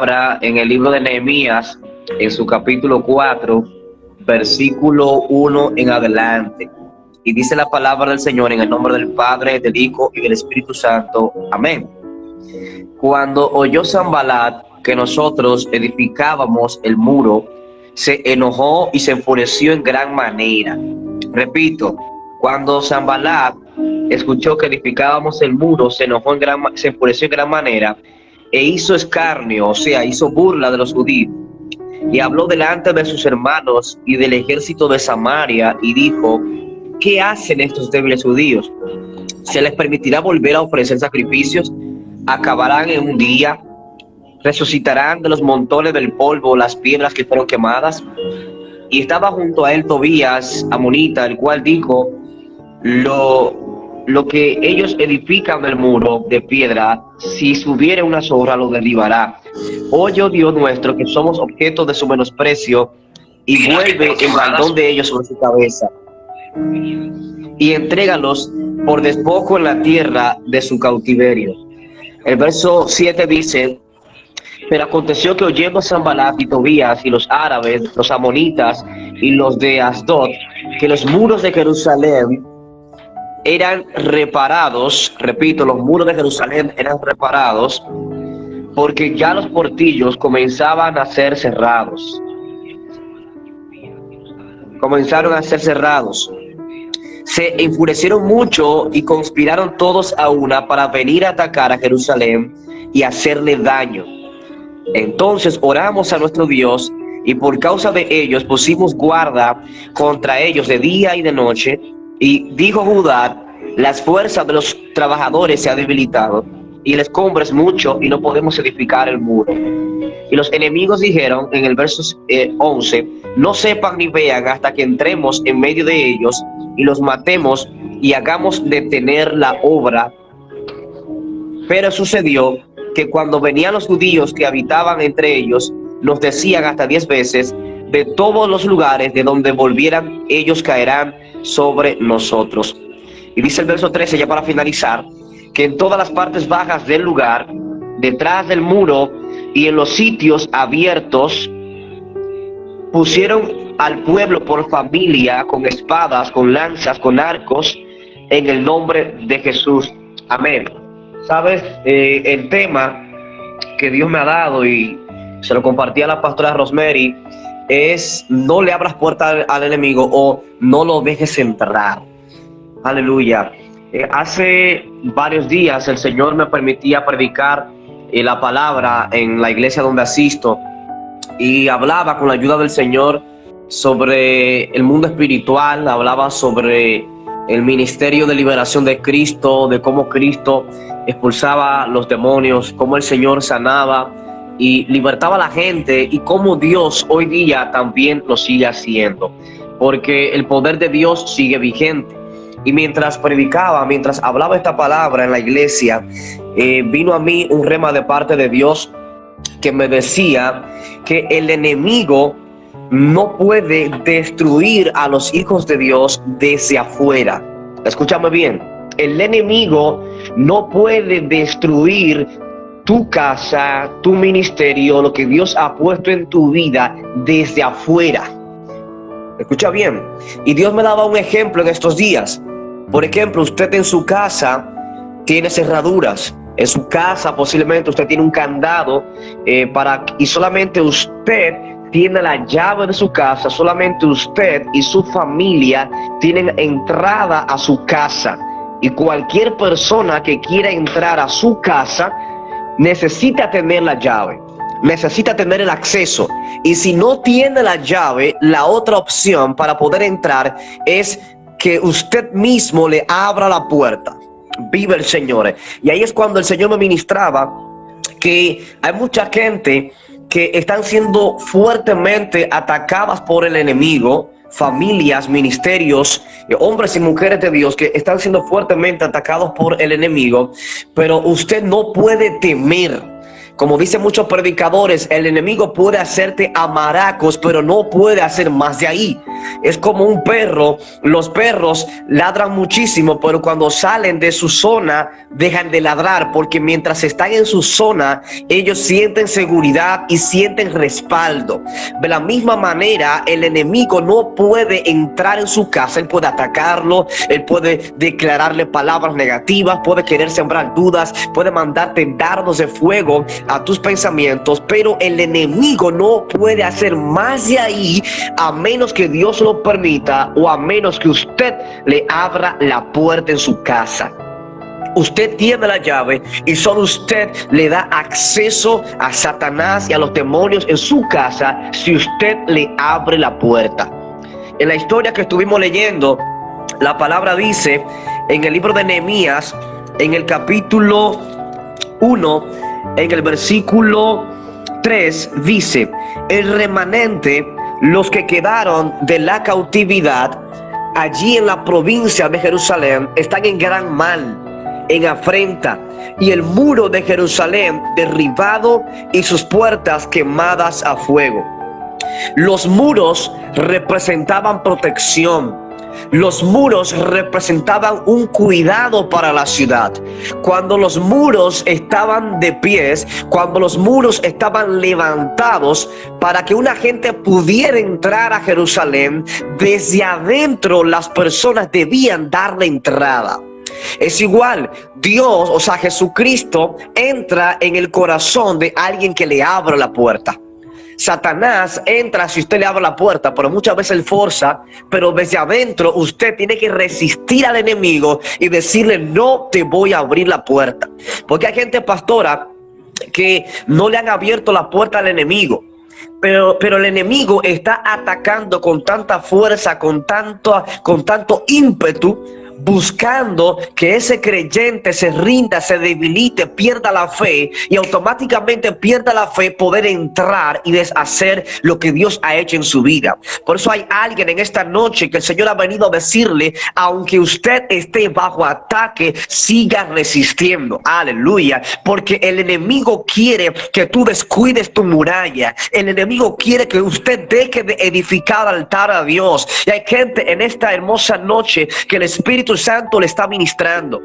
En el libro de Nehemías, en su capítulo 4, versículo 1 en adelante. Y dice la palabra del Señor en el nombre del Padre, del Hijo y del Espíritu Santo. Amén. Cuando oyó Sanbalat que nosotros edificábamos el muro, se enojó y se enfureció en gran manera. Repito, cuando Sanbalat escuchó que edificábamos el muro, se enfureció en gran manera e hizo escarnio, o sea, hizo burla de los judíos. Y habló delante de sus hermanos y del ejército de Samaria y dijo: ¿qué hacen estos débiles judíos? ¿Se les permitirá volver a ofrecer sacrificios? ¿Acabarán en un día? ¿Resucitarán de los montones del polvo las piedras que fueron quemadas? Y estaba junto a él Tobías, amonita, el cual dijo: lo que ellos edifican del muro de piedra, si subiere una zorra lo derribará. Oye, oh Dios nuestro, que somos objeto de su menosprecio, y vuelve el baldón de ellos sobre su cabeza, y entrégalos por despojo en la tierra de su cautiverio. El verso 7 dice: pero aconteció que oyendo Sanbalat y Tobías y los árabes, los amonitas y los de Asdod, que los muros de Jerusalén eran reparados, repito, los muros de Jerusalén eran reparados, porque ya los portillos comenzaban a ser cerrados. Comenzaron a ser cerrados. Se enfurecieron mucho y conspiraron todos a una para venir a atacar a Jerusalén y hacerle daño. Entonces oramos a nuestro Dios, y por causa de ellos pusimos guarda contra ellos de día y de noche. Y dijo Judá: las fuerzas de los trabajadores se han debilitado, y el escombro es mucho, y no podemos edificar el muro. Y los enemigos dijeron en el verso 11: no sepan ni vean hasta que entremos en medio de ellos y los matemos y hagamos detener la obra. Pero sucedió que cuando venían los judíos que habitaban entre ellos, nos decían hasta 10 veces: de todos los lugares de donde volvieran ellos caerán sobre nosotros. Y dice el verso 13, ya para finalizar, que en todas las partes bajas del lugar, detrás del muro y en los sitios abiertos, pusieron al pueblo por familia, con espadas, con lanzas, con arcos, en el nombre de Jesús. Amén. Sabes, el tema que Dios me ha dado, y se lo compartí a la pastora Rosemary, es: no le abras puerta al enemigo, o no lo dejes entrar. Aleluya. Hace varios días el Señor me permitía predicar la palabra en la iglesia donde asisto, y hablaba con la ayuda del Señor sobre el mundo espiritual, hablaba sobre el ministerio de liberación de Cristo, de cómo Cristo expulsaba los demonios, cómo el Señor sanaba y libertaba a la gente, y cómo Dios hoy día también lo sigue haciendo, porque el poder de Dios sigue vigente. Y mientras predicaba, mientras hablaba esta palabra en la iglesia, vino a mí un rema de parte de Dios que me decía que el enemigo no puede destruir a los hijos de Dios desde afuera. Escúchame bien, el enemigo no puede destruir tu casa, tu ministerio, lo que Dios ha puesto en tu vida desde afuera. Escucha bien. Y Dios me daba un ejemplo en estos días. Por ejemplo, usted en su casa tiene cerraduras. En su casa posiblemente usted tiene un candado y solamente usted tiene la llave de su casa. Solamente usted y su familia tienen entrada a su casa. Y cualquier persona que quiera entrar a su casa necesita tener la llave, necesita tener el acceso. Y si no tiene la llave, la otra opción para poder entrar es que usted mismo le abra la puerta. Vive el Señor. Y ahí es cuando el Señor me ministraba que hay mucha gente que están siendo fuertemente atacadas por el enemigo, familias, ministerios, hombres y mujeres de Dios que están siendo fuertemente atacados por el enemigo, pero usted no puede temer, Como dicen muchos predicadores, el enemigo puede hacerte amaracos, pero no puede hacer más de ahí. Es como un perro. Los perros ladran muchísimo, pero cuando salen de su zona dejan de ladrar, porque mientras están en su zona, ellos sienten seguridad y sienten respaldo. De la misma manera, el enemigo no puede entrar en su casa. Él puede atacarlo, él puede declararle palabras negativas, puede querer sembrar dudas, puede mandarte dardos de fuego a tus pensamientos, pero el enemigo no puede hacer más de ahí a menos que Dios lo permita o a menos que usted le abra la puerta en su casa. Usted tiene la llave y solo usted le da acceso a Satanás y a los demonios en su casa si usted le abre la puerta. En la historia que estuvimos leyendo, la palabra dice en el libro de Nehemías, en el capítulo 1, en el versículo 3, dice: el remanente, los que quedaron de la cautividad allí en la provincia de Jerusalén, están en gran mal, en afrenta, y el muro de Jerusalén derribado y sus puertas quemadas a fuego. Los muros representaban protección. Los muros representaban un cuidado para la ciudad. Cuando los muros estaban de pies, cuando los muros estaban levantados para que una gente pudiera entrar a Jerusalén, desde adentro las personas debían darle entrada. Es igual, Dios, o sea, Jesucristo, entra en el corazón de alguien que le abra la puerta. Satanás entra si usted le abre la puerta, pero muchas veces él forza, pero desde adentro usted tiene que resistir al enemigo y decirle: no te voy a abrir la puerta. Porque hay gente, pastora, que no le han abierto la puerta al enemigo. Pero el enemigo está atacando con tanta fuerza, con tanto ímpetu, buscando que ese creyente se rinda, se debilite, pierda la fe, y automáticamente pierda la fe, poder entrar y deshacer lo que Dios ha hecho en su vida. Por eso hay alguien en esta noche que el Señor ha venido a decirle: aunque usted esté bajo ataque, siga resistiendo. Aleluya. Porque el enemigo quiere que tú descuides tu muralla. El enemigo quiere que usted deje de edificar altar a Dios. Y hay gente en esta hermosa noche que el Espíritu Santo le está ministrando.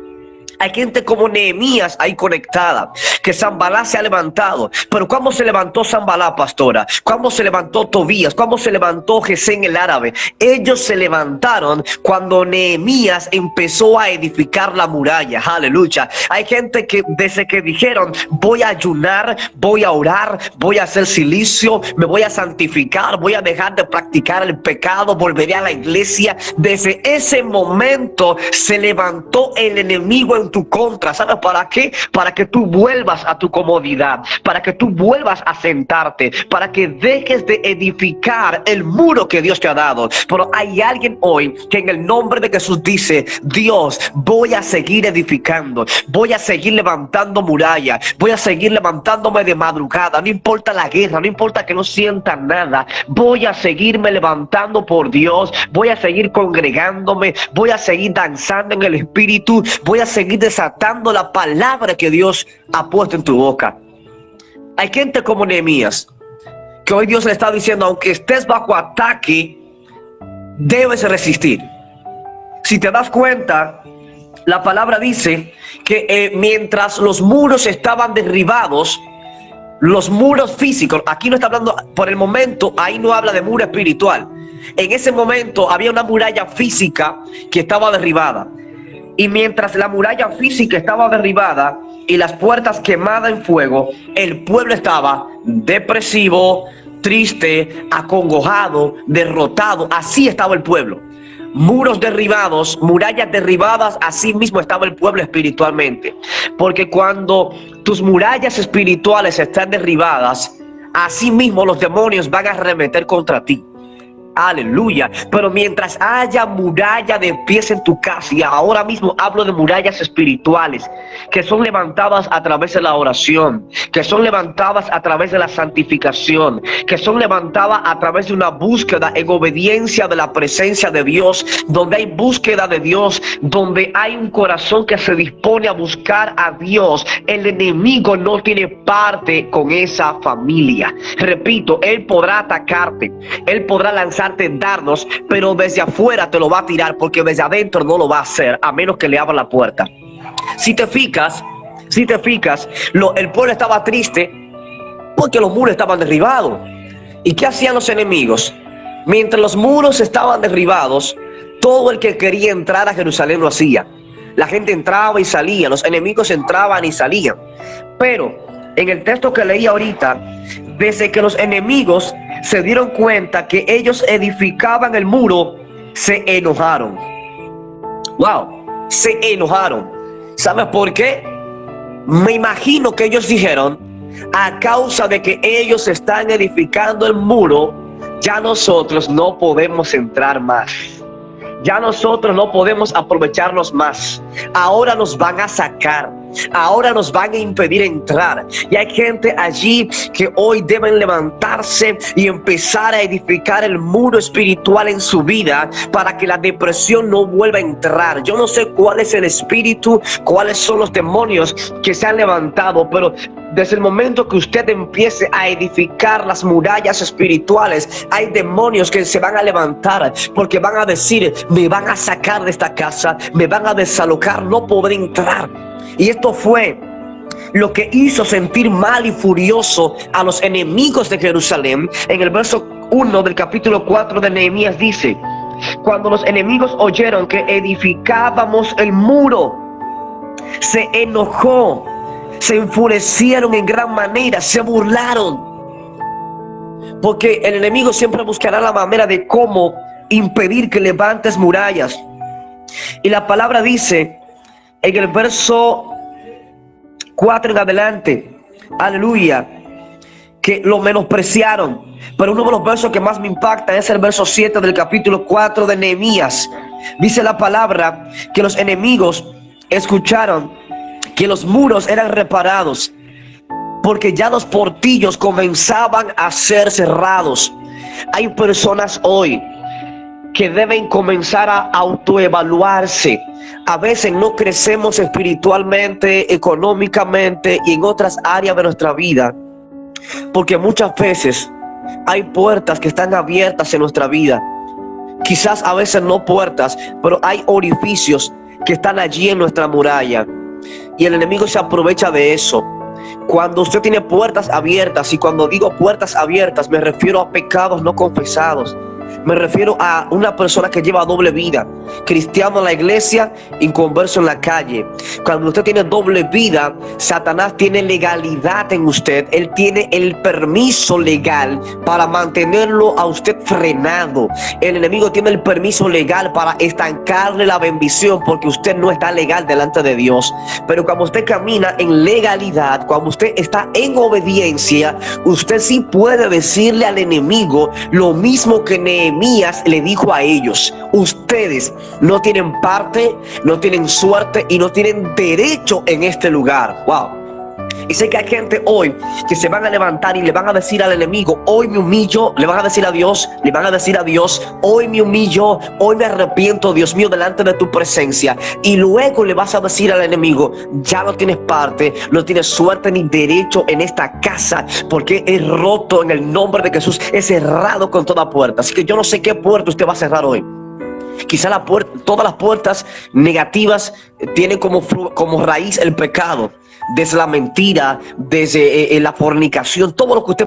Hay gente como Nehemías ahí conectada, que Sanballat se ha levantado. Pero ¿cómo se levantó Sanballat, pastora? ¿Cómo se levantó Tobías? ¿Cómo se levantó Gesén el árabe? Ellos se levantaron cuando Nehemías empezó a edificar la muralla. Aleluya. Hay gente que desde que dijeron: voy a ayunar, voy a orar, voy a hacer silicio, me voy a santificar, voy a dejar de practicar el pecado, volveré a la iglesia. Desde ese momento se levantó el enemigo en tu contra. ¿Sabes para qué? Para que tú vuelvas a tu comodidad, para que tú vuelvas a sentarte, para que dejes de edificar el muro que Dios te ha dado. Pero hay alguien hoy que en el nombre de Jesús dice: Dios, voy a seguir edificando, voy a seguir levantando murallas, voy a seguir levantándome de madrugada, no importa la guerra, no importa que no sienta nada, voy a seguirme levantando por Dios, voy a seguir congregándome, voy a seguir danzando en el Espíritu, voy a seguir desatando la palabra que Dios ha puesto en tu boca. Hay gente como Nehemías que hoy Dios le está diciendo: aunque estés bajo ataque, debes resistir. Si te das cuenta, la palabra dice que mientras los muros estaban derribados, los muros físicos, aquí no está hablando por el momento, ahí no habla de muro espiritual. En ese momento había una muralla física que estaba derribada. Y mientras la muralla física estaba derribada y las puertas quemadas en fuego, el pueblo estaba depresivo, triste, acongojado, derrotado. Así estaba el pueblo. Muros derribados, murallas derribadas, así mismo estaba el pueblo espiritualmente. Porque cuando tus murallas espirituales están derribadas, así mismo los demonios van a arremeter contra ti. Aleluya. Pero mientras haya muralla de pies en tu casa, y ahora mismo hablo de murallas espirituales, que son levantadas a través de la oración, que son levantadas a través de la santificación, que son levantadas a través de una búsqueda en obediencia de la presencia de Dios, donde hay búsqueda de Dios, donde hay un corazón que se dispone a buscar a Dios, el enemigo no tiene parte con esa familia. Repito, él podrá atacarte, él podrá lanzarte dardos, pero desde afuera te lo va a tirar, porque desde adentro no lo va a hacer, a menos que le abra la puerta. Si te fijas, el pueblo estaba triste porque los muros estaban derribados. ¿Y qué hacían los enemigos? Mientras los muros estaban derribados, todo el que quería entrar a Jerusalén lo hacía. La gente entraba y salía, los enemigos entraban y salían. Pero en el texto que leí ahorita, desde que los enemigos se dieron cuenta que ellos edificaban el muro, se enojaron. Wow, se enojaron. ¿Sabes por qué? Me imagino que ellos dijeron: a causa de que ellos están edificando el muro, ya nosotros no podemos entrar más. Ya nosotros no podemos aprovecharnos más. Ahora nos van a sacar. Ahora nos van a impedir entrar. Y hay gente allí que hoy deben levantarse y empezar a edificar el muro espiritual en su vida, para que la depresión no vuelva a entrar. Yo no sé cuál es el espíritu, cuáles son los demonios que se han levantado, pero desde el momento que usted empiece a edificar las murallas espirituales, hay demonios que se van a levantar, porque van a decir: me van a sacar de esta casa, me van a desalojar, no podré entrar. Y esto fue lo que hizo sentir mal y furioso a los enemigos de Jerusalén. En el verso 1 del capítulo 4 de Nehemías dice: cuando los enemigos oyeron que edificábamos el muro, se enojó, se enfurecieron en gran manera, se burlaron. Porque el enemigo siempre buscará la manera de cómo impedir que levantes murallas. Y la palabra dice en el verso 4 en adelante, aleluya, que lo menospreciaron. Pero uno de los versos que más me impacta es el verso 7 del capítulo 4 de Nehemías. Dice la palabra que los enemigos escucharon que los muros eran reparados, porque ya los portillos comenzaban a ser cerrados. Hay personas hoy que deben comenzar a autoevaluarse. A veces no crecemos espiritualmente, económicamente y en otras áreas de nuestra vida, porque muchas veces hay puertas que están abiertas en nuestra vida. Quizás a veces no puertas, pero hay orificios que están allí en nuestra muralla, y el enemigo se aprovecha de eso. Cuando usted tiene puertas abiertas, y cuando digo puertas abiertas me refiero a pecados no confesados, me refiero a una persona que lleva doble vida, cristiano en la iglesia, inconverso en la calle. Cuando usted tiene doble vida, Satanás tiene legalidad en usted. Él tiene el permiso legal para mantenerlo a usted frenado. El enemigo tiene el permiso legal para estancarle la bendición, porque usted no está legal delante de Dios. Pero cuando usted camina en legalidad, cuando usted está en obediencia, usted sí puede decirle al enemigo lo mismo que Nehemías le dijo a ellos: ustedes no tienen parte, no tienen suerte y no tienen derecho en este lugar. Wow. Y sé que hay gente hoy que se van a levantar y le van a decir al enemigo: hoy me humillo. Le van a decir a Dios, hoy me humillo, hoy me arrepiento, Dios mío, delante de tu presencia. Y luego le vas a decir al enemigo: ya no tienes parte, no tienes suerte ni derecho en esta casa, porque es roto en el nombre de Jesús, es cerrado con toda puerta. Así que yo no sé qué puerta usted va a cerrar hoy. Quizá todas las puertas negativas tienen como raíz el pecado, desde la mentira, desde la fornicación, todo lo que usted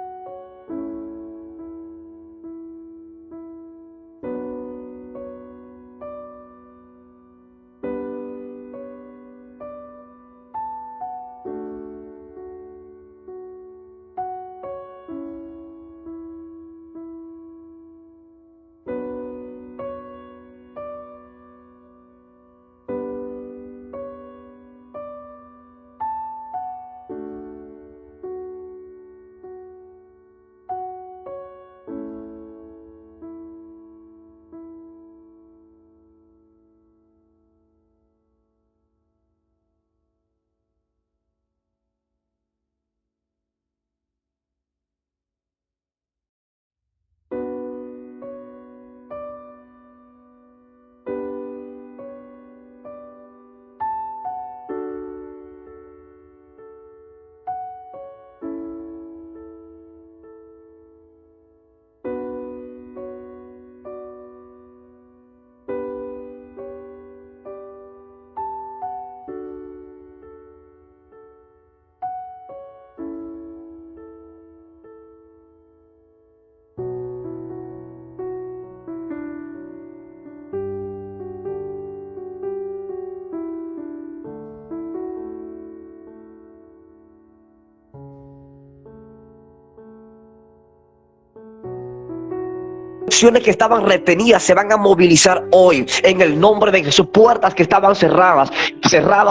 Acciones que estaban retenidas se van a movilizar hoy en el nombre de Jesús. Puertas que estaban cerradas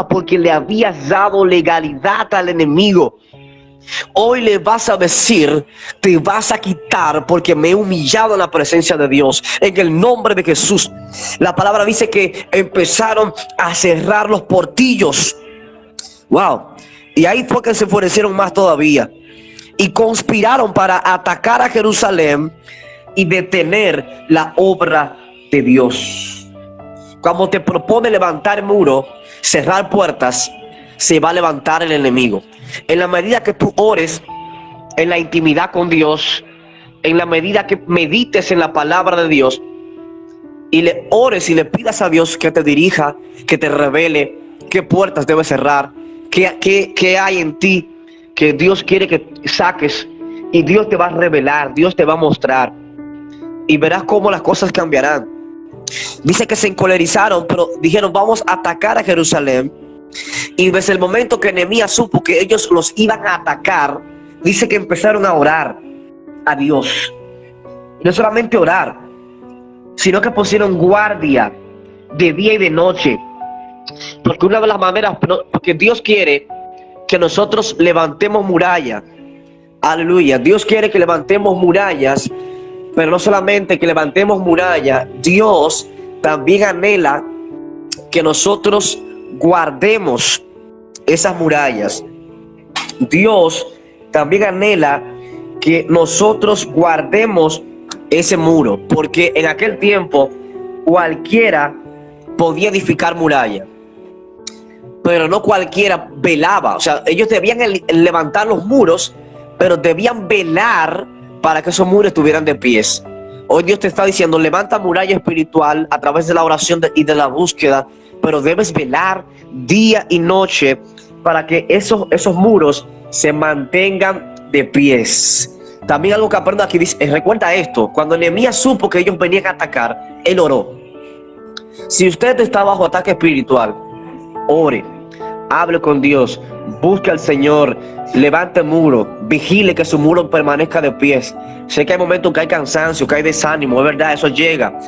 porque le habías dado legalidad al enemigo. Hoy le vas a decir, te vas a quitar porque me he humillado en la presencia de Dios. En el nombre de Jesús. La palabra dice que empezaron a cerrar los portillos. Wow. Y ahí fue que se enfurecieron más todavía. Y conspiraron para atacar a Jerusalén y detener la obra de Dios. Cuando te propone levantar el muro, cerrar puertas, se va a levantar el enemigo. En la medida que tú ores en la intimidad con Dios, en la medida que medites en la palabra de Dios y le ores y le pidas a Dios que te dirija, que te revele qué puertas debes cerrar, qué hay en ti que Dios quiere que saques, y Dios te va a revelar, Dios te va a mostrar, y verás cómo las cosas cambiarán. Dice que se encolerizaron, pero dijeron, vamos a atacar a Jerusalén. Y desde el momento que Nehemías supo que ellos los iban a atacar, dice que empezaron a orar a Dios. Y no solamente orar, sino que pusieron guardia de día y de noche. Porque una de las maneras, porque Dios quiere que nosotros levantemos murallas. Aleluya. Dios quiere que levantemos murallas, pero no solamente que levantemos murallas, Dios también anhela que nosotros guardemos esas murallas. Dios también anhela que nosotros guardemos ese muro, porque en aquel tiempo cualquiera podía edificar muralla, pero no cualquiera velaba. O sea, ellos debían levantar los muros, pero debían velar para que esos muros estuvieran de pies. Hoy Dios te está diciendo, levanta muralla espiritual a través de la oración y de la búsqueda, pero debes velar día y noche para que esos muros se mantengan de pies. También algo que aprendo aquí dice, recuerda esto, cuando Nehemías supo que ellos venían a atacar, él oró. Si usted está bajo ataque espiritual, ore, hable con Dios, busque al Señor, levante el muro, vigile que su muro permanezca de pies. Sé que hay momentos que hay cansancio, que hay desánimo, es verdad, eso llega,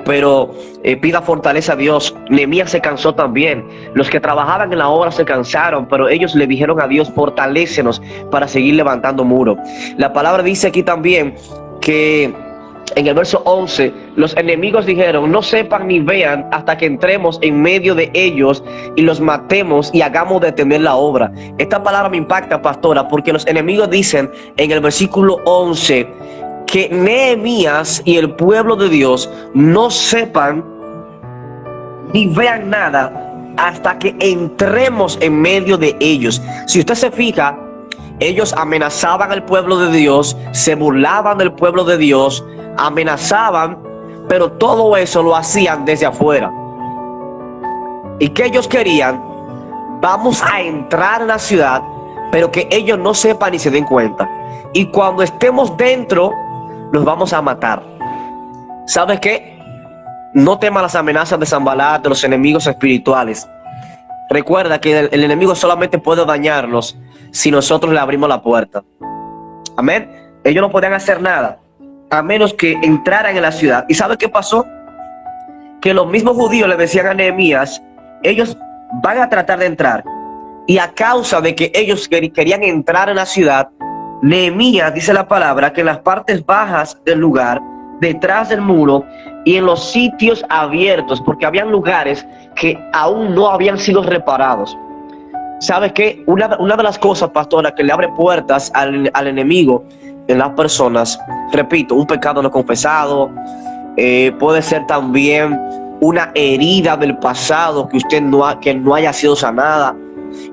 pero pida fortaleza a Dios. Nehemías se cansó también. Los que trabajaban en la obra se cansaron, pero ellos le dijeron a Dios, fortalécenos para seguir levantando muro. La palabra dice aquí también que en el verso 11, los enemigos dijeron, no sepan ni vean hasta que entremos en medio de ellos y los matemos y hagamos detener la obra. Esta palabra me impacta, pastora, porque los enemigos dicen en el versículo 11 que Nehemías y el pueblo de Dios no sepan ni vean nada hasta que entremos en medio de ellos. Si usted se fija, ellos amenazaban al pueblo de Dios, se burlaban del pueblo de Dios, amenazaban, pero todo eso lo hacían desde afuera. ¿Y qué ellos querían? Vamos a entrar en la ciudad, pero que ellos no sepan ni se den cuenta. Y cuando estemos dentro, los vamos a matar. ¿Sabes qué? No temas las amenazas de Sanbalat, de los enemigos espirituales. Recuerda que el enemigo solamente puede dañarnos si nosotros le abrimos la puerta. Amén. Ellos no podían hacer nada a menos que entraran en la ciudad. ¿Y sabe qué pasó? Que los mismos judíos le decían a Nehemías, ellos van a tratar de entrar. Y a causa de que ellos querían entrar en la ciudad, Nehemías, dice la palabra, que en las partes bajas del lugar, detrás del muro y en los sitios abiertos, porque habían lugares que aún no habían sido reparados. ¿Sabes qué? Una de las cosas, pastora, que le abre puertas al enemigo en las personas, repito, un pecado no confesado, puede ser también una herida del pasado que usted no haya sido sanada.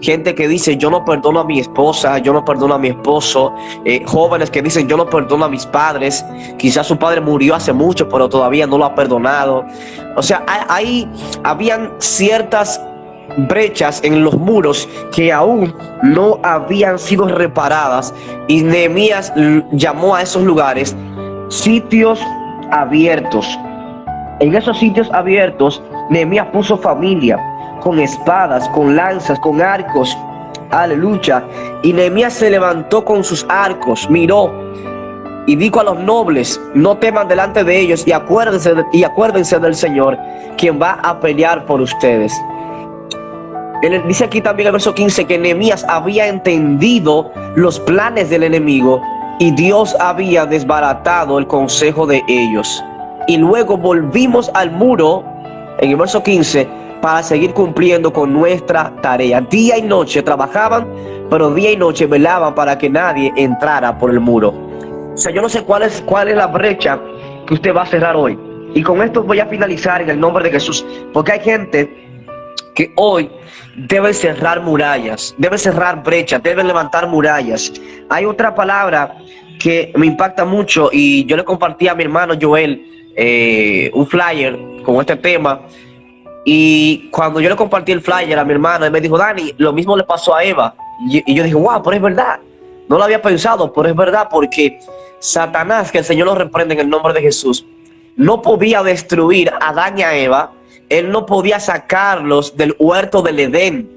Gente que dice, yo no perdono a mi esposa, yo no perdono a mi esposo. Jóvenes que dicen, yo no perdono a mis padres. Quizás su padre murió hace mucho, pero todavía no lo ha perdonado. O sea, ahí habían ciertas brechas en los muros que aún no habían sido reparadas, y Nehemías llamó a esos lugares sitios abiertos. En esos sitios abiertos Nehemías puso familia con espadas, con lanzas, con arcos. Aleluya. Y Nehemías se levantó con sus arcos, miró Y dijo a los nobles: no teman delante de ellos, y acuérdense del Señor, quien va a pelear por ustedes. Él dice aquí también en el verso 15 que Nehemías había entendido los planes del enemigo y Dios había desbaratado el consejo de ellos. Y luego volvimos al muro, en el verso 15, para seguir cumpliendo con nuestra tarea. Día y noche trabajaban, pero día y noche velaban para que nadie entrara por el muro. O sea, yo no sé cuál es la brecha que usted va a cerrar hoy. Y con esto voy a finalizar en el nombre de Jesús, porque hay gente que hoy debe cerrar murallas, debe cerrar brechas, debe levantar murallas. Hay otra palabra que me impacta mucho y yo le compartí a mi hermano Joel un flyer con este tema, y cuando yo le compartí el flyer a mi hermano, él me dijo: Dani, lo mismo le pasó a Eva. Y yo dije: wow, pero es verdad, no lo había pensado, pero es verdad, porque Satanás, que el Señor lo reprende en el nombre de Jesús, no podía destruir a Adán y a Eva. Él no podía sacarlos del huerto del Edén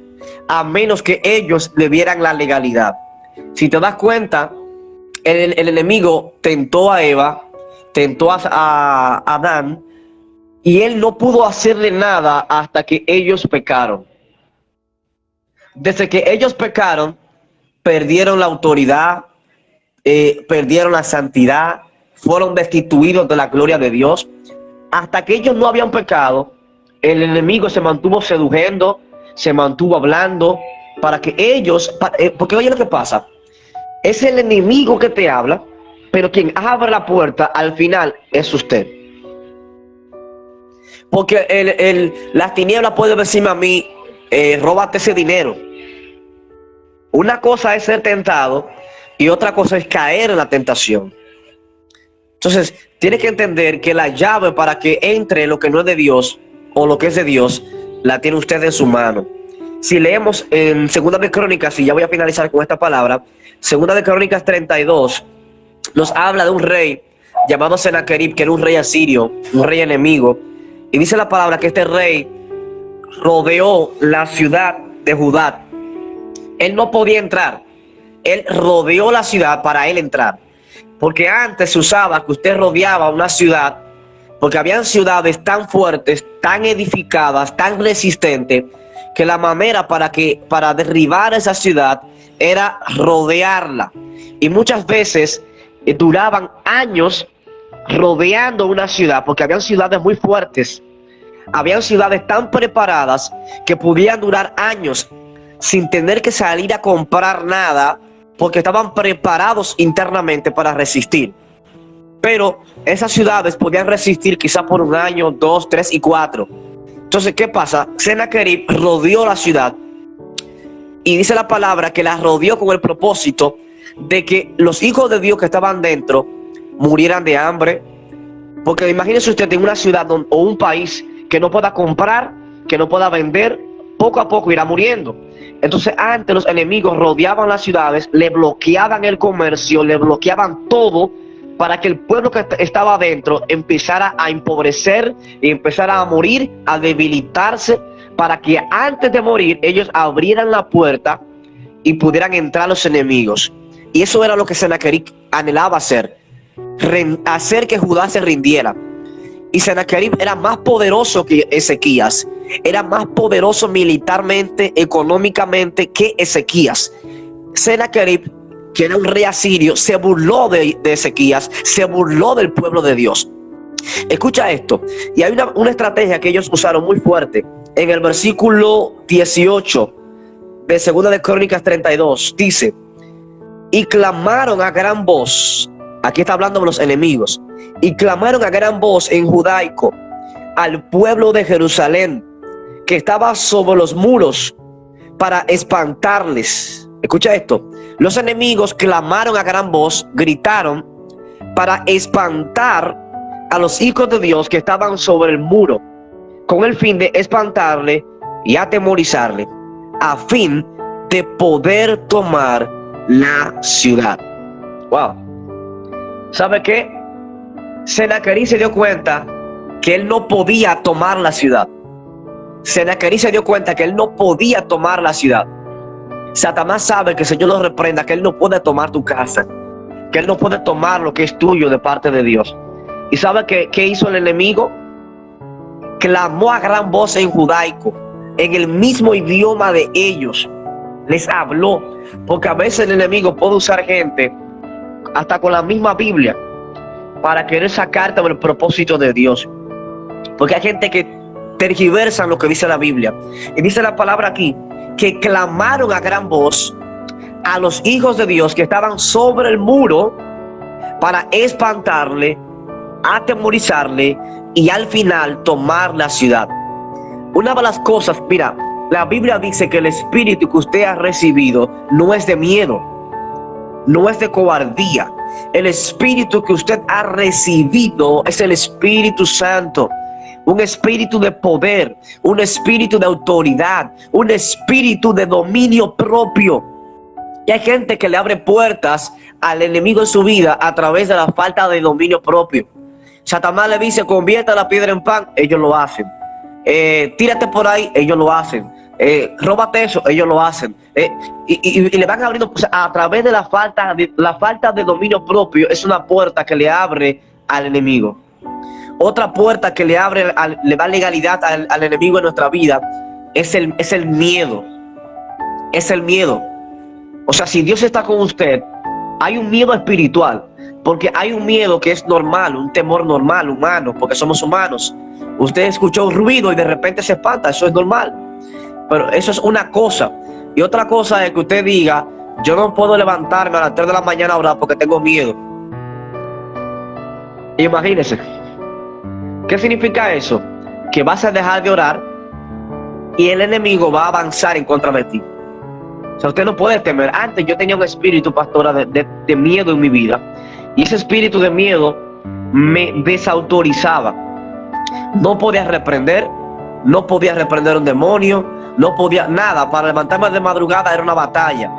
a menos que ellos le dieran la legalidad. Si te das cuenta, el enemigo tentó a Eva, tentó a Adán, y él no pudo hacerle nada hasta que ellos pecaron. Desde que ellos pecaron, perdieron la autoridad, perdieron la santidad, fueron destituidos de la gloria de Dios. Hasta que ellos no habían pecado, el enemigo se mantuvo seduciendo, se mantuvo hablando para que ellos, porque oye lo que pasa, es el enemigo que te habla, pero quien abre la puerta al final es usted. Porque las tinieblas pueden decirme a mí: róbate ese dinero. Una cosa es ser tentado y otra cosa es caer en la tentación. Entonces, tiene que entender que la llave para que entre lo que no es de Dios o lo que es de Dios, la tiene usted en su mano. Si leemos en Segunda de Crónicas, y ya voy a finalizar con esta palabra, Segunda de Crónicas 32, nos habla de un rey llamado Sennacherib, que era un rey asirio, un rey enemigo. Y dice la palabra que este rey rodeó la ciudad de Judá. Él no podía entrar. Él rodeó la ciudad para él entrar. Porque antes se usaba que usted rodeaba una ciudad, porque habían ciudades tan fuertes, tan edificadas, tan resistentes, que la manera para derribar esa ciudad era rodearla. Y muchas veces duraban años rodeando una ciudad, porque habían ciudades muy fuertes, habían ciudades tan preparadas que podían durar años sin tener que salir a comprar nada, porque estaban preparados internamente para resistir. Pero esas ciudades podían resistir quizás por 1 año, 2, 3 y 4. Entonces, ¿qué pasa? Sennacherib rodeó la ciudad, y dice la palabra que la rodeó con el propósito de que los hijos de Dios que estaban dentro murieran de hambre. Porque imagínese usted en una ciudad o un país que no pueda comprar, que no pueda vender, poco a poco irá muriendo. Entonces antes los enemigos rodeaban las ciudades, le bloqueaban el comercio, le bloqueaban todo, para que el pueblo que estaba adentro empezara a empobrecer y empezara a morir, a debilitarse, para que antes de morir ellos abrieran la puerta y pudieran entrar los enemigos. Y eso era lo que Sennacherib anhelaba hacer que Judá se rindiera. Y Sennacherib era más poderoso que Ezequías, era más poderoso militarmente, económicamente que Ezequías. Sennacherib, que era un rey asirio, se burló de Ezequías, se burló del pueblo de Dios. Escucha esto, y hay una estrategia que ellos usaron muy fuerte. En el versículo 18 de Segunda de Crónicas 32 dice: y clamaron a gran voz. Aquí está hablando de los enemigos. Y clamaron a gran voz en judaico al pueblo de Jerusalén, que estaba sobre los muros, para espantarles. Escucha esto. Los enemigos clamaron a gran voz, gritaron, para espantar a los hijos de Dios que estaban sobre el muro, con el fin de espantarle y atemorizarle, a fin de poder tomar la ciudad. Wow. ¿Sabe qué? Sennacherib se dio cuenta que él no podía tomar la ciudad. Sennacherib se dio cuenta que él no podía tomar la ciudad. Satanás sabe que el Señor lo reprenda, que él no puede tomar tu casa. que él no puede tomar lo que es tuyo de parte de Dios. ¿Y sabe qué hizo el enemigo? Clamó a gran voz en judaico, en el mismo idioma de ellos. Les habló, porque a veces el enemigo puede usar gente, hasta con la misma Biblia, para querer sacarte del propósito de Dios. Porque hay gente que tergiversa lo que dice la Biblia. Y dice la palabra aquí, que clamaron a gran voz a los hijos de Dios que estaban sobre el muro para espantarle, atemorizarle y al final tomar la ciudad. Una de las cosas, mira, la Biblia dice que el espíritu que usted ha recibido no es de miedo, no es de cobardía. El espíritu que usted ha recibido es el Espíritu Santo. Un espíritu de poder, un espíritu de autoridad, un espíritu de dominio propio. Y hay gente que le abre puertas al enemigo en su vida a través de la falta de dominio propio. Satanás le dice, convierta la piedra en pan, ellos lo hacen. Tírate por ahí, ellos lo hacen. Róbate eso, ellos lo hacen. Y le van abriendo, o sea, a través de la falta de dominio propio. Es una puerta que le abre al enemigo. Otra puerta que le abre, le da legalidad al enemigo en nuestra vida es el miedo. Es el miedo. O sea, si Dios está con usted, hay un miedo espiritual, porque hay un miedo que es normal, un temor normal, humano, porque somos humanos. Usted escuchó un ruido y de repente se espanta, eso es normal. Pero eso es una cosa. Y otra cosa es que usted diga, yo no puedo levantarme a las 3 de la mañana a orar porque tengo miedo. Imagínese. ¿Qué significa eso? Que vas a dejar de orar y el enemigo va a avanzar en contra de ti. O sea, usted no puede temer. Antes yo tenía un espíritu, pastora, de miedo en mi vida. Y ese espíritu de miedo me desautorizaba. No podía reprender un demonio, no podía nada. Para levantarme de madrugada era una batalla.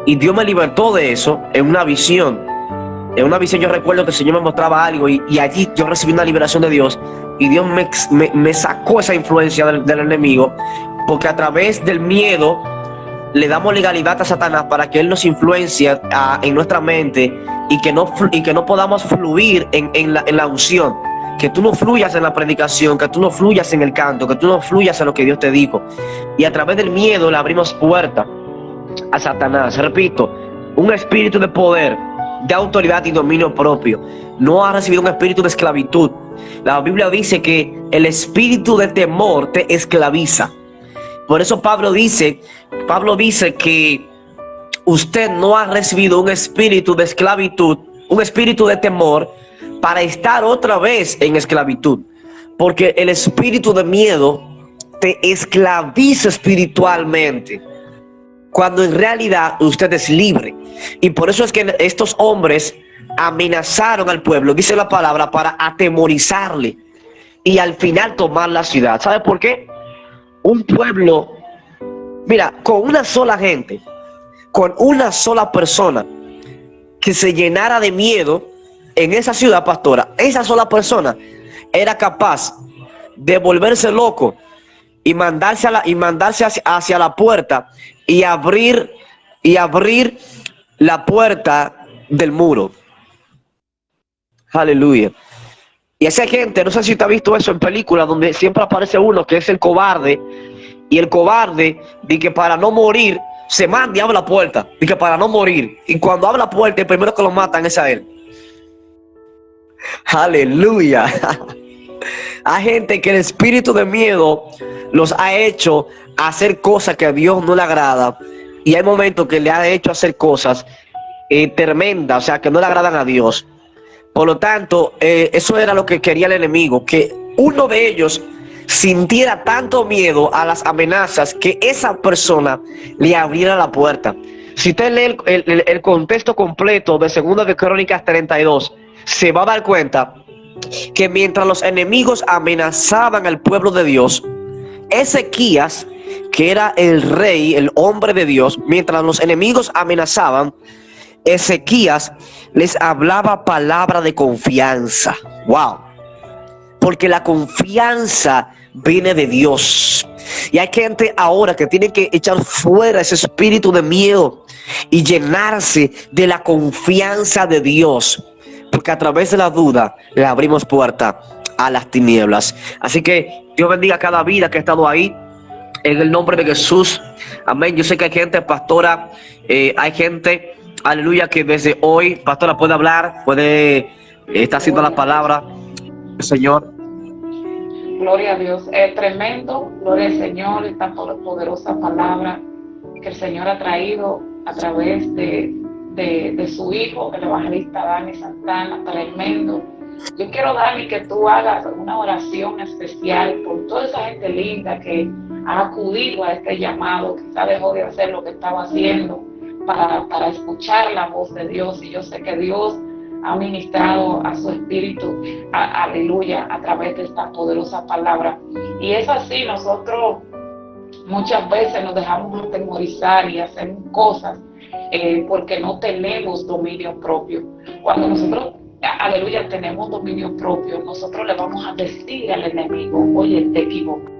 Y Dios me libertó de eso en una visión. En una visión yo recuerdo que el Señor me mostraba algo y allí yo recibí una liberación de Dios. Y Dios me sacó esa influencia del enemigo. Porque a través del miedo le damos legalidad a Satanás para que él nos influencie en nuestra mente y que no podamos fluir en la unción. Que tú no fluyas en la predicación, que tú no fluyas en el canto, que tú no fluyas en lo que Dios te dijo. Y a través del miedo le abrimos puerta a Satanás. Repito, un espíritu de poder, de autoridad y dominio propio. No ha recibido un espíritu de esclavitud. La Biblia dice que el espíritu de temor te esclaviza. Por eso Pablo dice que usted no ha recibido un espíritu de esclavitud, un espíritu de temor para estar otra vez en esclavitud. Porque el espíritu de miedo te esclaviza espiritualmente, cuando en realidad usted es libre. Y por eso es que estos hombres amenazaron al pueblo, dice la palabra, para atemorizarle y al final tomar la ciudad. ¿Sabe por qué? Un pueblo, mira, con una sola gente, con una sola persona que se llenara de miedo en esa ciudad, pastora, esa sola persona era capaz de volverse loco y mandarse hacia la puerta y abrir la puerta del muro. Aleluya. Y esa gente, no sé si te has visto eso en películas donde siempre aparece uno que es el cobarde, y el cobarde dice que para no morir se manda y abre la puerta, dice que para no morir, y cuando abre la puerta el primero que lo matan es a él. Aleluya. Hay gente que el espíritu de miedo los ha hecho hacer cosas que a Dios no le agrada, y hay momentos que le ha hecho hacer cosas tremendas, o sea, que no le agradan a Dios. Por lo tanto, eso era lo que quería el enemigo, que uno de ellos sintiera tanto miedo a las amenazas que esa persona le abriera la puerta. Si usted lee el contexto completo de 2 de Crónicas 32, se va a dar cuenta que mientras los enemigos amenazaban al pueblo de Dios, Ezequías, que era el rey, el hombre de Dios, mientras los enemigos amenazaban, Ezequías les hablaba palabra de confianza. Wow. Porque la confianza viene de Dios. Y hay gente ahora que tiene que echar fuera ese espíritu de miedo, y llenarse de la confianza de Dios, porque a través de la duda le abrimos puerta a las tinieblas. Así que Dios bendiga cada vida que ha estado ahí, en el nombre de Jesús. Amén. Yo sé que hay gente, pastora, hay gente, aleluya, que desde hoy, pastora, puede hablar, puede, está haciendo la palabra, Señor. Gloria a Dios, es tremendo, gloria al Señor, esta poderosa palabra que el Señor ha traído a través de su Hijo, el evangelista Dani Santana, tremendo. Yo quiero, Dani, que tú hagas una oración especial por toda esa gente linda que ha acudido a este llamado, quizá dejó de hacer lo que estaba haciendo para escuchar la voz de Dios, y yo sé que Dios ha ministrado a su espíritu, aleluya, a través de esta poderosa palabra. Y es así, nosotros muchas veces nos dejamos atemorizar y hacemos cosas porque no tenemos dominio propio. Cuando nosotros, aleluya, tenemos dominio propio, nosotros le vamos a decir al enemigo: oye, te equivocas.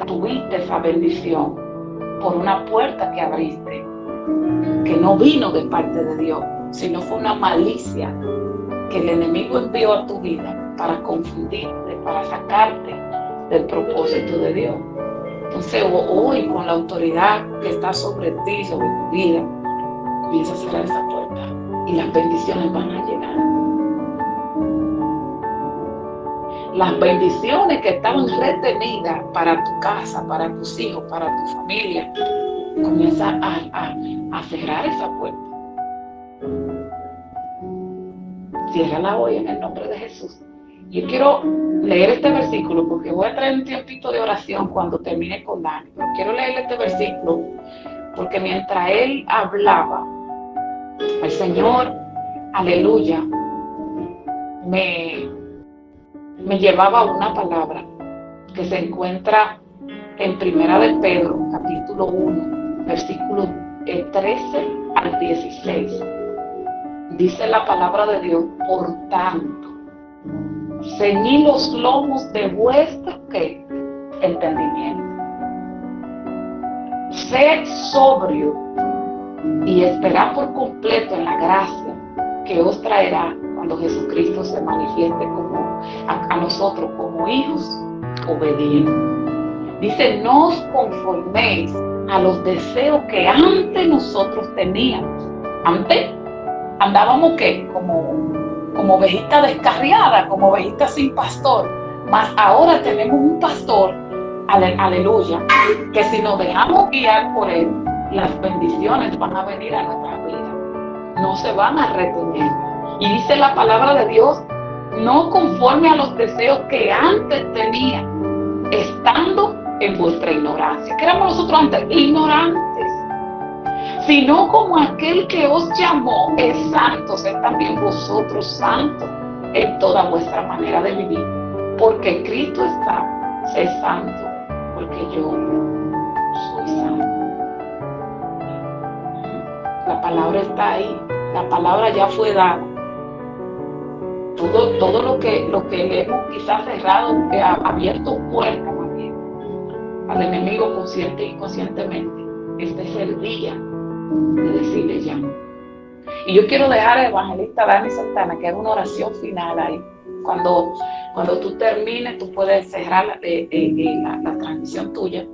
Tuviste esa bendición por una puerta que abriste, que no vino de parte de Dios, sino fue una malicia que el enemigo envió a tu vida para confundirte, para sacarte del propósito de Dios. Entonces hoy, con la autoridad que está sobre ti, sobre tu vida, comienza a cerrar esa puerta y las bendiciones van a llegar. Las bendiciones que estaban retenidas para tu casa, para tus hijos, para tu familia, comienza a cerrar esa puerta. Ciérrala hoy en el nombre de Jesús. Yo quiero leer este versículo porque voy a traer un tiempito de oración cuando termine con Dani. Pero quiero leer este versículo porque mientras él hablaba, el Señor, aleluya, me llevaba una palabra que se encuentra en Primera de Pedro, capítulo 1, versículos 13 al 16. Dice la palabra de Dios: por tanto, ceñid los lomos de vuestro ¿qué? Entendimiento. Sed sobrio y esperad por completo en la gracia que os traerá cuando Jesucristo se manifieste a nosotros como hijos obedientes. Dice: no os conforméis a los deseos que antes nosotros teníamos. Antes andábamos ¿qué? Como ovejita descarriada, como ovejita sin pastor. Mas ahora tenemos un pastor, aleluya, que si nos dejamos guiar por él, las bendiciones van a venir a nuestras vidas, no se van a retener. Y dice la palabra de Dios: no conforme a los deseos que antes tenía, estando en vuestra ignorancia. ¿Qué éramos nosotros antes? Ignorantes. Sino como aquel que os llamó es santo, sed también vosotros santos en toda vuestra manera de vivir. Porque Cristo está, sed santo, porque yo soy santo. La palabra está ahí, la palabra ya fue dada. todo lo que le hemos quizás cerrado, que ha abierto puertas más bien al enemigo consciente e inconscientemente. Este es el día de decirle ya no. Y yo quiero dejar al evangelista Dani Santana que haga una oración final ahí. Cuando tú termines, tú puedes cerrar la transmisión tuya.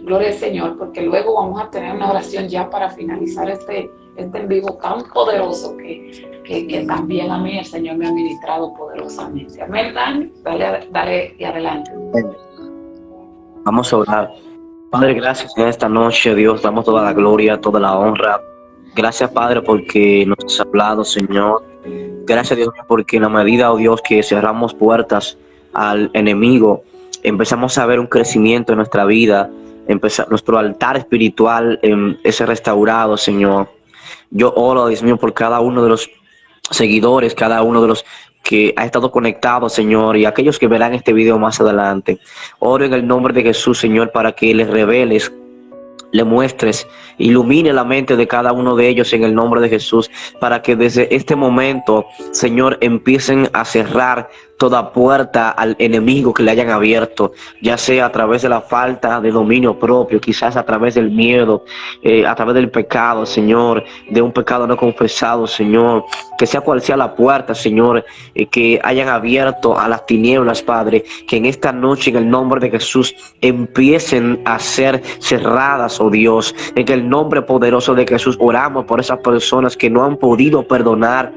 Gloria al Señor, porque luego vamos a tener una oración ya para finalizar este en vivo tan poderoso que también a mí el Señor me ha ministrado poderosamente. Amén, Dani. Dale y adelante. Vamos a orar. Padre, gracias en esta noche, Dios, damos toda la gloria, toda la honra. Gracias, Padre, porque nos has hablado, Señor. Gracias, Dios, porque en la medida, oh Dios, que cerramos puertas al enemigo, empezamos a ver un crecimiento en nuestra vida, nuestro altar espiritual es restaurado, Señor. Yo oro, Dios mío, por cada uno de los seguidores, cada uno de los que ha estado conectado, Señor, y aquellos que verán este video más adelante. Oro en el nombre de Jesús, Señor, para que les reveles, le muestres, ilumine la mente de cada uno de ellos en el nombre de Jesús, para que desde este momento, Señor, empiecen a cerrar toda puerta al enemigo que le hayan abierto, ya sea a través de la falta de dominio propio, quizás a través del miedo, a través del pecado, Señor, de un pecado no confesado, Señor, que sea cual sea la puerta, Señor, que hayan abierto a las tinieblas, Padre, que en esta noche, en el nombre de Jesús, empiecen a ser cerradas, oh Dios, en el nombre poderoso de Jesús. Oramos por esas personas que no han podido perdonar.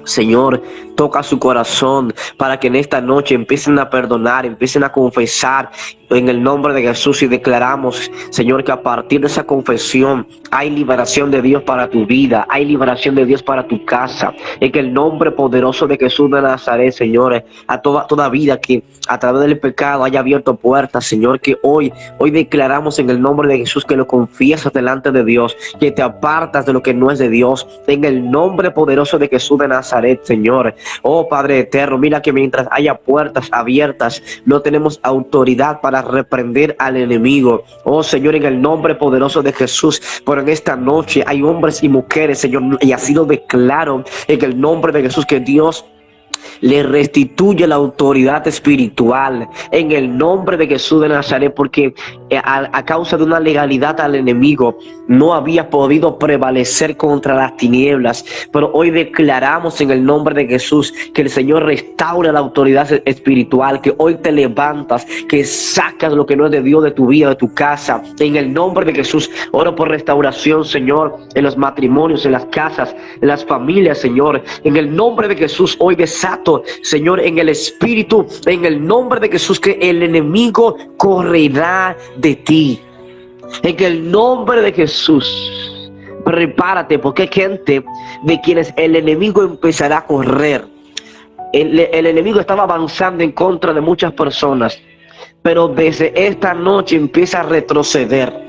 Señor, toca su corazón para que en esta noche empiecen a perdonar, empiecen a confesar en el nombre de Jesús, y declaramos, Señor, que a partir de esa confesión hay liberación de Dios para tu vida, hay liberación de Dios para tu casa, en el nombre poderoso de Jesús de Nazaret, Señor, a toda vida que a través del pecado haya abierto puertas, Señor, que hoy declaramos en el nombre de Jesús que lo confiesas delante de Dios, que te apartas de lo que no es de Dios, en el nombre poderoso de Jesús de Nazaret, Señor. Oh Padre eterno, mira que mientras haya puertas abiertas, no tenemos autoridad para reprender al enemigo. Oh Señor, en el nombre poderoso de Jesús, pero en esta noche hay hombres y mujeres, Señor, y así lo declaro en el nombre de Jesús, que Dios le restituye la autoridad espiritual en el nombre de Jesús de Nazaret, porque a causa de una legalidad al enemigo no había podido prevalecer contra las tinieblas, pero hoy declaramos en el nombre de Jesús que el Señor restaura la autoridad espiritual, que hoy te levantas, que sacas lo que no es de Dios de tu vida, de tu casa, en el nombre de Jesús. Oro por restauración, Señor, en los matrimonios, en las casas, en las familias, Señor, en el nombre de Jesús. Hoy desato, Señor, en el espíritu, en el nombre de Jesús, que el enemigo correrá de ti. En el nombre de Jesús, prepárate, porque hay gente de quienes el enemigo empezará a correr. El enemigo estaba avanzando en contra de muchas personas, pero desde esta noche empieza a retroceder.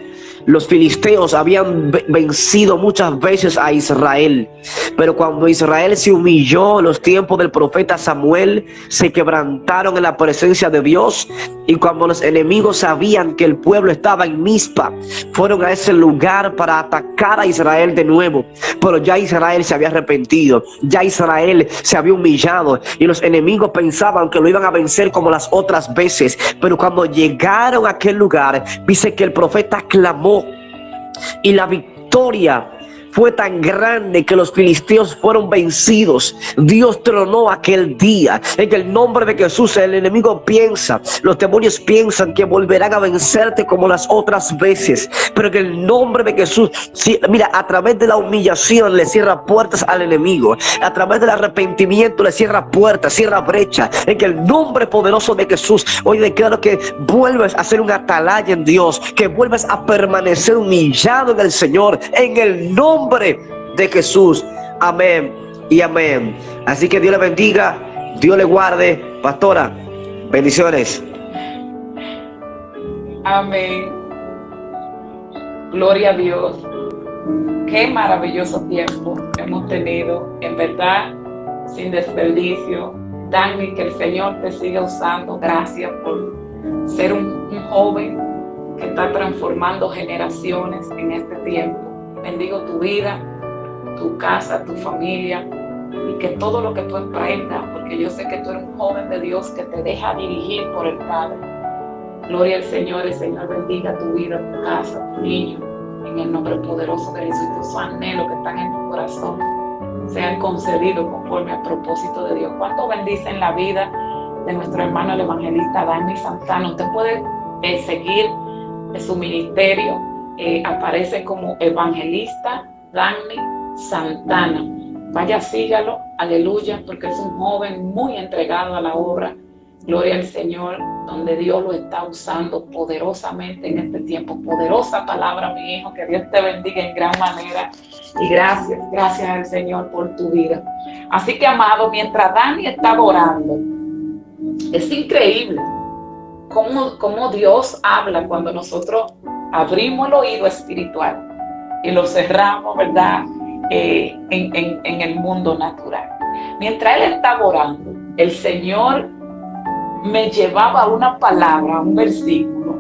Los filisteos habían vencido muchas veces a Israel, pero cuando Israel se humilló en los tiempos del profeta Samuel, se quebrantaron en la presencia de Dios, y cuando los enemigos sabían que el pueblo estaba en Mizpa, fueron a ese lugar para atacar a Israel de nuevo, pero ya Israel se había arrepentido, ya Israel se había humillado, y los enemigos pensaban que lo iban a vencer como las otras veces, pero cuando llegaron a aquel lugar, dice que el profeta clamó, y la victoria fue tan grande que los filisteos fueron vencidos. Dios tronó aquel día. En el nombre de Jesús, el enemigo piensa, los demonios piensan que volverán a vencerte como las otras veces, pero en el nombre de Jesús, mira, a través de la humillación le cierra puertas al enemigo, a través del arrepentimiento le cierra puertas, cierra brecha. En el nombre poderoso de Jesús, hoy declaro que vuelves a ser un atalaya en Dios, que vuelves a permanecer humillado en el Señor, en el nombre de Jesús. Amén y amén. Así que Dios le bendiga, Dios le guarde. Pastora, bendiciones. Amén. Gloria a Dios. Qué maravilloso tiempo hemos tenido, en verdad, sin desperdicio. Dani, que el Señor te siga usando. Gracias por ser un joven que está transformando generaciones en este tiempo. Bendigo tu vida, tu casa, tu familia, y que todo lo que tú emprendas, porque yo sé que tú eres un joven de Dios que te deja dirigir por el Padre. Gloria al Señor, el Señor bendiga tu vida, tu casa, tu niño, en el nombre poderoso de Jesús. Tus anhelos que están en tu corazón sean concedidos conforme al propósito de Dios. ¿Cuánto bendicen la vida de nuestro hermano el evangelista Dani Santana? Usted puede seguir su ministerio, aparece como evangelista Dani Santana. Vaya, sígalo, aleluya, porque es un joven muy entregado a la obra. Gloria al Señor, donde Dios lo está usando poderosamente en este tiempo. Poderosa palabra, mi hijo, que Dios te bendiga en gran manera. Y gracias al Señor por tu vida. Así que, amado, mientras Dani estaba orando, es increíble cómo Dios habla cuando nosotros abrimos el oído espiritual y lo cerramos, ¿verdad? En el mundo natural. Mientras él estaba orando, el Señor me llevaba una palabra, un versículo,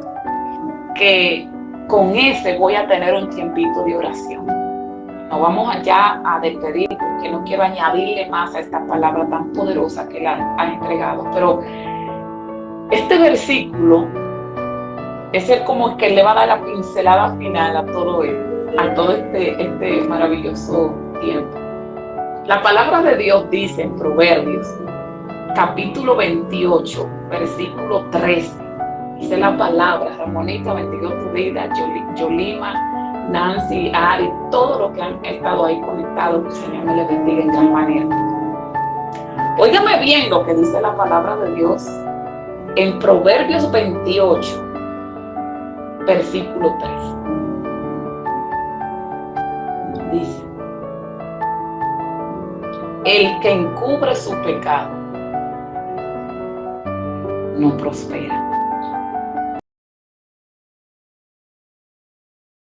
que con ese voy a tener un tiempito de oración. Nos vamos allá a despedir, porque no quiero añadirle más a esta palabra tan poderosa que la ha entregado. Pero este versículo es el como que le va a dar la pincelada final a todo este maravilloso tiempo. La palabra de Dios dice en Proverbios, capítulo 28, versículo 13. Dice la palabra, Ramonita, bendigo tu vida, Yolima, Nancy, Ari, todos los que han estado ahí conectados, que el Señor me les bendiga en gran manera. Óigame bien lo que dice la palabra de Dios en Proverbios 28, versículo 13. Dice: el que encubre su pecado no prospera,